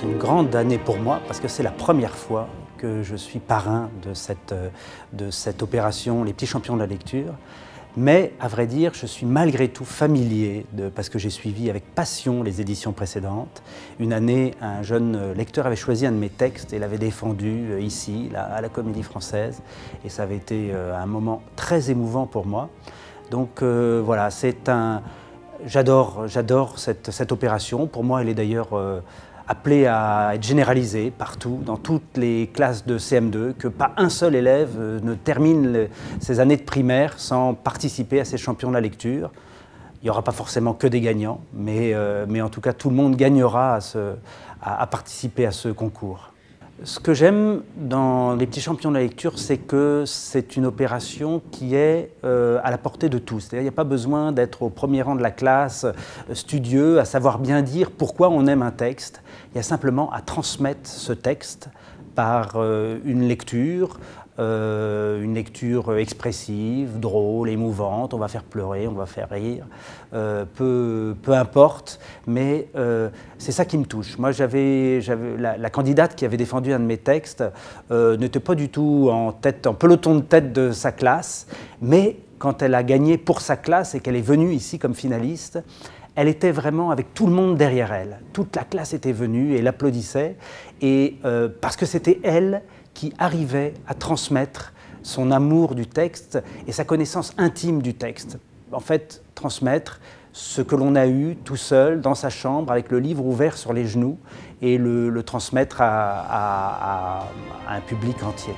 C'est une grande année pour moi parce que c'est la première fois que je suis parrain de cette opération Les Petits Champions de la Lecture. Mais à vrai dire, je suis malgré tout familier parce que j'ai suivi avec passion les éditions précédentes. Une année, un jeune lecteur avait choisi un de mes textes et l'avait défendu ici, à la Comédie Française. Et ça avait été un moment très émouvant pour moi. Donc voilà, j'adore cette opération. Pour moi, elle est d'ailleurs appelée à être généralisée partout, dans toutes les classes de CM2, que pas un seul élève ne termine ses années de primaire sans participer à ces champions de la lecture. Il n'y aura pas forcément que des gagnants, mais en tout cas, tout le monde gagnera à participer à ce concours. Ce que j'aime dans les Petits Champions de la Lecture, c'est que c'est une opération qui est à la portée de tous. C'est-à-dire qu'il n'y a pas besoin d'être au premier rang de la classe, studieux, à savoir bien dire pourquoi on aime un texte. Il y a simplement à transmettre ce texte par une lecture expressive, drôle, émouvante. On va faire pleurer, on va faire rire, peu importe, mais c'est ça qui me touche. Moi, la candidate qui avait défendu un de mes textes n'était pas du tout en peloton de tête de sa classe, mais quand elle a gagné pour sa classe et qu'elle est venue ici comme finaliste, elle était vraiment avec tout le monde derrière elle. Toute la classe était venue et l'applaudissait, et parce que c'était elle qui arrivait à transmettre son amour du texte et sa connaissance intime du texte. En fait, transmettre ce que l'on a eu tout seul dans sa chambre avec le livre ouvert sur les genoux et le transmettre à un public entier.